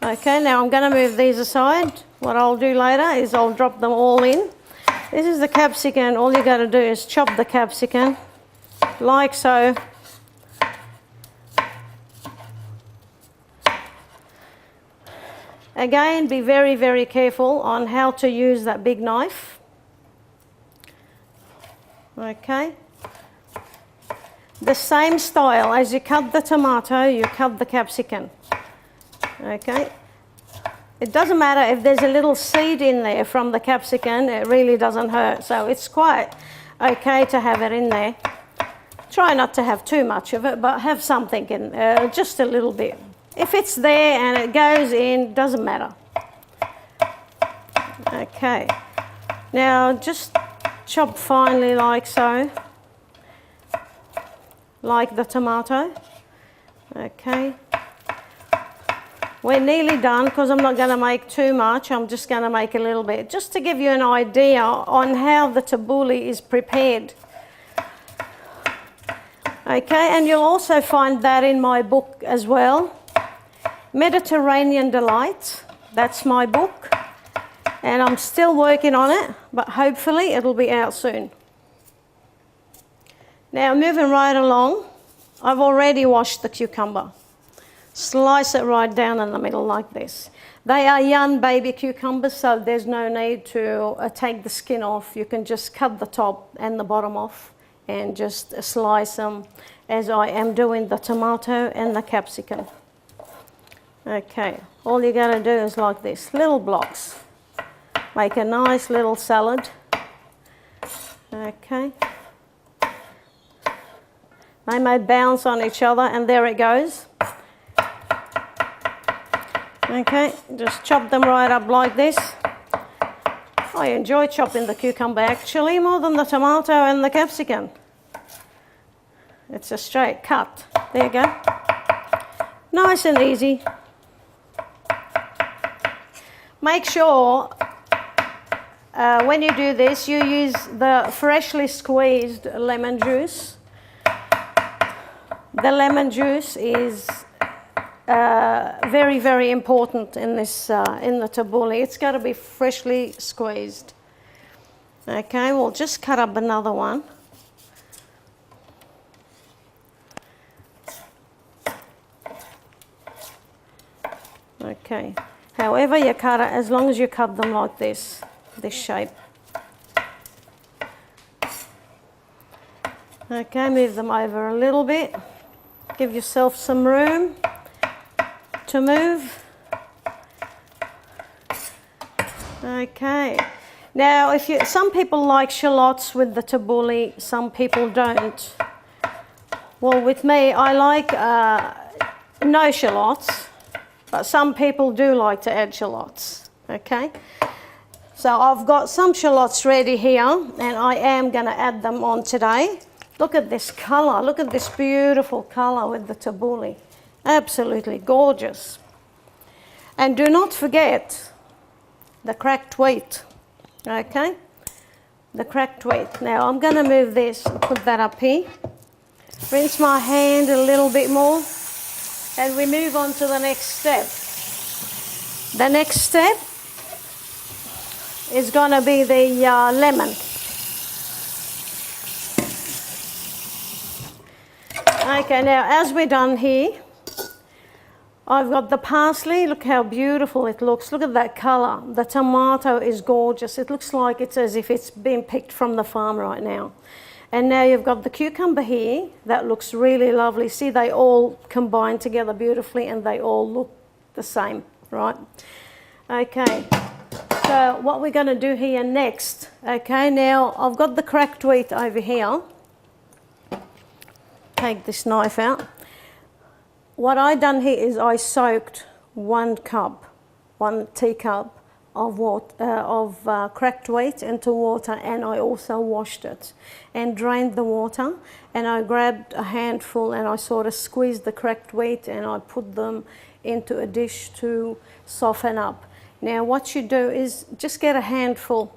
Okay, now I'm going to move these aside. What I'll do later is I'll drop them all in. This is the capsicum. All you got to do is chop the capsicum like so. Again, be very, very careful on how to use that big knife. Okay. The same style as you cut the tomato, you cut the capsicum. Okay. It doesn't matter if there's a little seed in there from the capsicum, it really doesn't hurt. So it's quite okay to have it in there. Try not to have too much of it, but have something in there, just a little bit. If it's there and it goes in, doesn't matter. Okay. Now just chop finely like so. Like the tomato. Okay. We're nearly done because I'm not going to make too much. I'm just going to make a little bit, just to give you an idea on how the tabbouleh is prepared. Okay, and you'll also find that in my book as well. Mediterranean Delight, that's my book. And I'm still working on it, but hopefully it'll be out soon. Now moving right along, I've already washed the cucumber. Slice it right down in the middle like this. They are young baby cucumbers, so there's no need to take the skin off. You can just cut the top and the bottom off and just slice them as I am doing the tomato and the capsicum. Okay, all you gotta do is like this, little blocks. Make a nice little salad. Okay. They may bounce on each other and there it goes. Okay, just chop them right up like this. I enjoy chopping the cucumber actually more than the tomato and the capsicum. It's a straight cut. There you go. Nice and easy. Make sure when you do this, you use the freshly squeezed lemon juice. The lemon juice is very, very important in this in the tabbouleh. It's got to be freshly squeezed. Okay, we'll just cut up another one. Okay, however you cut it, as long as you cut them like this shape. Okay, move them over a little bit. Give yourself some room to move. Okay. Now, some people like shallots with the tabbouleh, some people don't. Well, with me, I like no shallots, but some people do like to add shallots. Okay. So I've got some shallots ready here, and I am going to add them on today. Look at this colour. Look at this beautiful colour with the tabbouleh. Absolutely gorgeous. And do not forget the cracked wheat. Okay? The cracked wheat. Now I'm going to move this and put that up here. Rinse my hand a little bit more. And we move on to the next step. The next step is going to be the lemon. Okay, now as we're done here, I've got the parsley. Look how beautiful it looks. Look at that colour. The tomato is gorgeous. It looks like it's as if it's been picked from the farm right now. And now you've got the cucumber here. That looks really lovely. See, they all combine together beautifully and they all look the same, right? Okay, so what we're going to do here next, okay, now I've got the cracked wheat over here. Take this knife out. What I done here is I soaked 1 teacup of water, cracked wheat into water, and I also washed it and drained the water, and I grabbed a handful and I sort of squeezed the cracked wheat and I put them into a dish to soften up. Now what you do is just get a handful,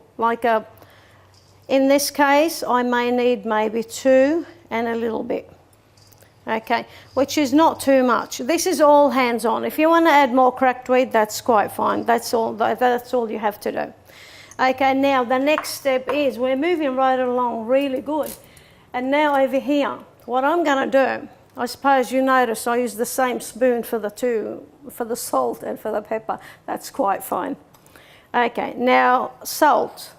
in this case I may need maybe 2 and a little bit. Okay, which is not too much. This is all hands-on. If you want to add more cracked wheat, that's quite fine. That's all you have to do. Okay, now the next step is we're moving right along really good. And now over here, what I'm going to do, I suppose you notice I use the same spoon for the two, for the salt and for the pepper. That's quite fine. Okay, now salt.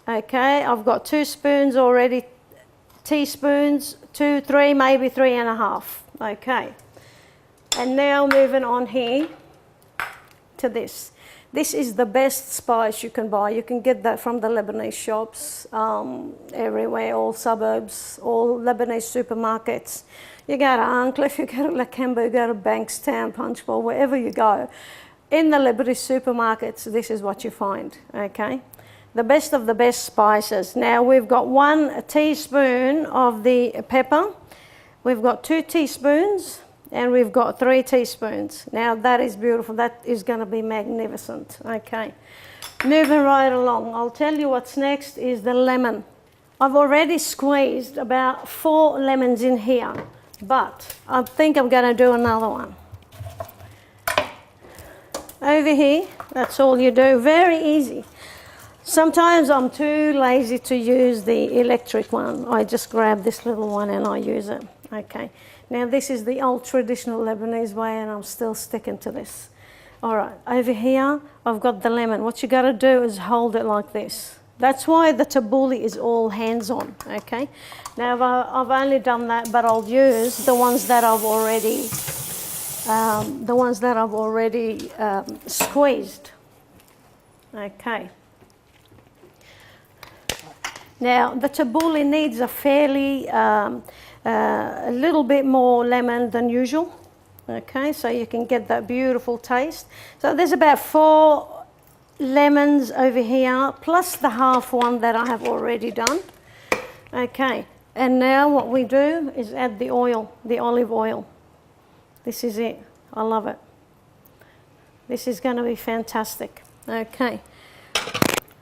Okay, I've got 2 spoons already, teaspoons, 2, 3, maybe 3.5. Okay, and now moving on here to this. This is the best spice you can buy. You can get that from the Lebanese shops everywhere, all suburbs, all Lebanese supermarkets. You go to Ancliffe, you go to Lakemba, you go to Bankstown, Punchbowl, wherever you go. In the Lebanese supermarkets, this is what you find, okay? The best of the best spices. Now we've got 1 teaspoon of the pepper, we've got 2 teaspoons, and we've got 3 teaspoons. Now that is beautiful, that is going to be magnificent, okay. Moving right along, I'll tell you what's next is the lemon. I've already squeezed about 4 lemons in here, but I think I'm going to do another one. Over here, that's all you do, very easy. Sometimes I'm too lazy to use the electric one. I just grab this little one and I use it. Okay. Now this is the old traditional Lebanese way and I'm still sticking to this. All right. Over here, I've got the lemon. What you got to do is hold it like this. That's why the taboulie is all hands-on. Okay. Now I've only done that, but I'll use the ones that I've already squeezed. Okay. Now, the taboulie needs a fairly, a little bit more lemon than usual, okay, so you can get that beautiful taste. So there's about 4 lemons over here, plus the half one that I have already done, okay. And now what we do is add the oil, the olive oil. This is it. I love it. This is going to be fantastic, okay.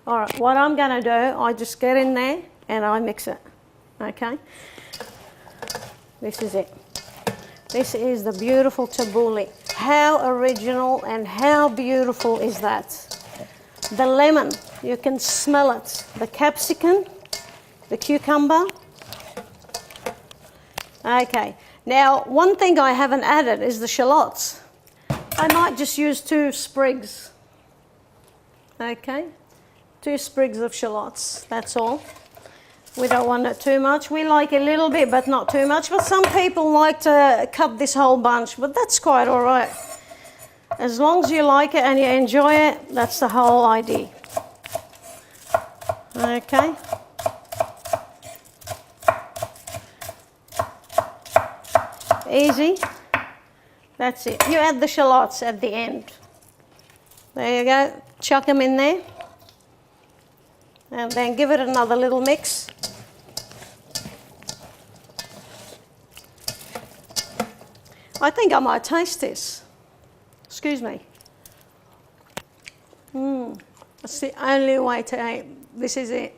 All right, what I'm going to do, I just get in there and I mix it, okay? This is it. This is the beautiful taboulie. How original and how beautiful is that? The lemon, you can smell it. The capsicum, the cucumber. Okay, now one thing I haven't added is the shallots. I might just use 2 sprigs, okay? 2 sprigs of shallots, that's all. We don't want it too much. We like a little bit, but not too much. But some people like to cut this whole bunch, but that's quite all right. As long as you like it and you enjoy it, that's the whole idea. Okay. Easy. That's it. You add the shallots at the end. There you go. Chuck them in there. And then give it another little mix. I think I might taste this. Excuse me. That's the only way to eat. This is it.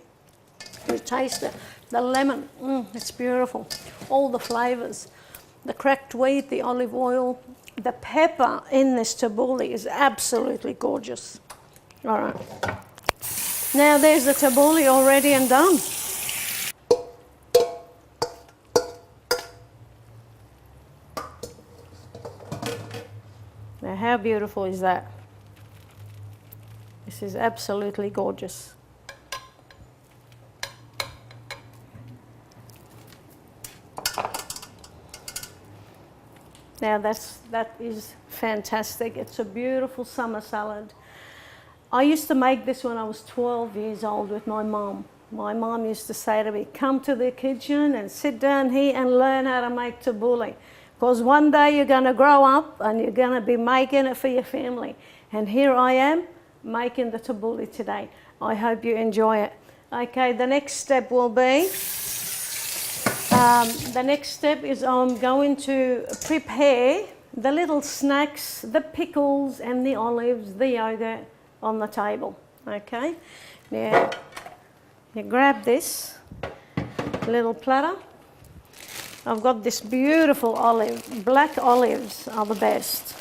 You taste it. The lemon, it's beautiful. All the flavours. The cracked wheat, the olive oil, the pepper in this taboulie is absolutely gorgeous. All right. Now there's the taboulie already and done. Now how beautiful is that? This is absolutely gorgeous. Now that is fantastic. It's a beautiful summer salad. I used to make this when I was 12 years old with my mum. My mum used to say to me, come to the kitchen and sit down here and learn how to make taboulie. Because one day you're going to grow up and you're going to be making it for your family. And here I am making the taboulie today. I hope you enjoy it. Okay, the next step will be, I'm going to prepare the little snacks, the pickles and the olives, the yogurt on the table. Okay, now you grab this little platter I've got this beautiful olive. Black olives are the best.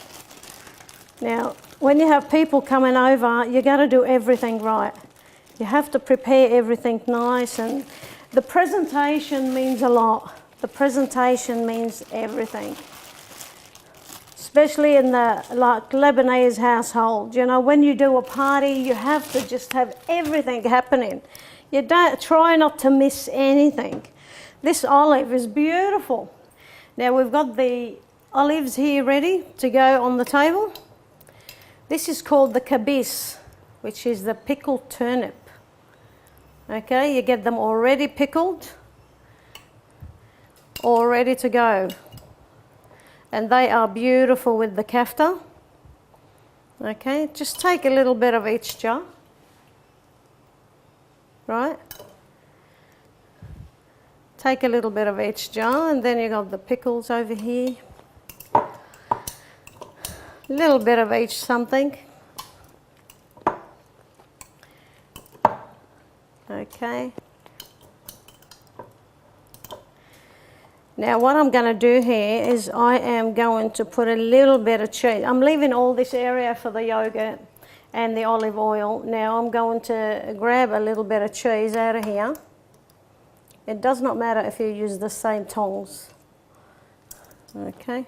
Now, when you have people coming over, you got to do everything right. You have to prepare everything nice, and the presentation means a lot. The presentation means everything. Especially in the Lebanese household. You know, when you do a party, you have to just have everything happening. You don't try not to miss anything. This olive is beautiful. Now we've got the olives here ready to go on the table. This is called the kabis, which is the pickled turnip. Okay, you get them already pickled, all ready to go. And they are beautiful with the kafta. Okay, just take a little bit of each jar. Right? Take a little bit of each jar, and then you got the pickles over here. A little bit of each something. Okay. Now what I'm going to do here is I am going to put a little bit of cheese. I'm leaving all this area for the yogurt and the olive oil. Now I'm going to grab a little bit of cheese out of here. It does not matter if you use the same tongs. Okay.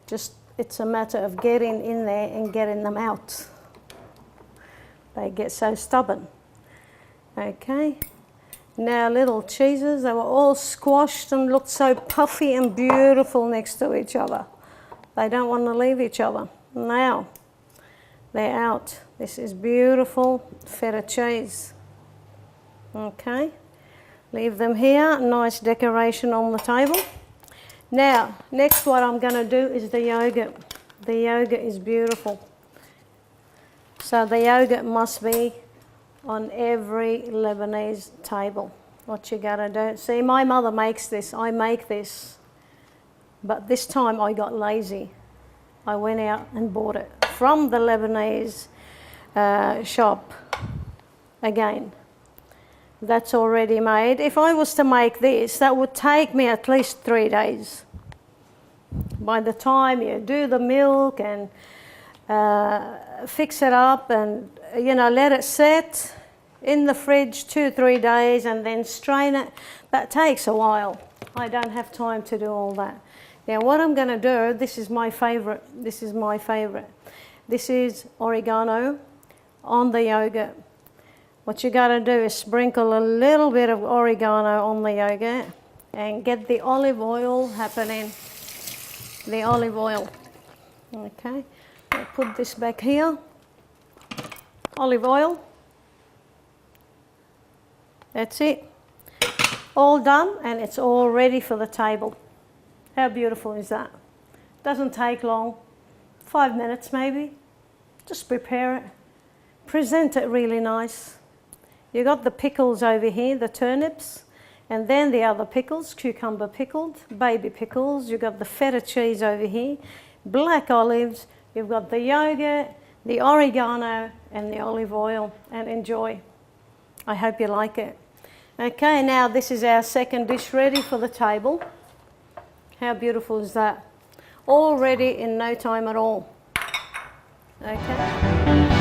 Just, it's a matter of getting in there and getting them out. They get so stubborn. Okay. Now little cheeses, they were all squashed and looked so puffy and beautiful next to each other. They don't want to leave each other. Now, they're out. This is beautiful feta cheese. Okay, leave them here, nice decoration on the table. Now, next what I'm going to do is the yogurt. The yogurt is beautiful. So the yogurt must be on every Lebanese table. What you gotta do. See, my mother makes this, I make this. But this time I got lazy. I went out and bought it from the Lebanese shop again. That's already made. If I was to make this, that would take me at least 3 days. By the time you do the milk and fix it up and, you know, let it sit in the fridge 2-3 days and then strain it, that takes a while. I don't have time to do all that. Now what I'm going to do, this is my favorite. This is my favorite. This is oregano on the yogurt. What you got to do is sprinkle a little bit of oregano on the yogurt and get the olive oil happening. The olive oil. Okay. I'll put this back here. Olive oil. That's it. All done, and it's all ready for the table. How beautiful is that? Doesn't take long. 5 minutes maybe. Just prepare it. Present it really nice. You got the pickles over here, the turnips, and then the other pickles, cucumber pickled, baby pickles. You got the feta cheese over here, black olives. You've got the yogurt, the oregano, and the olive oil, and enjoy. I hope you like it. Okay, now this is our second dish ready for the table. How beautiful is that? All ready in no time at all. Okay.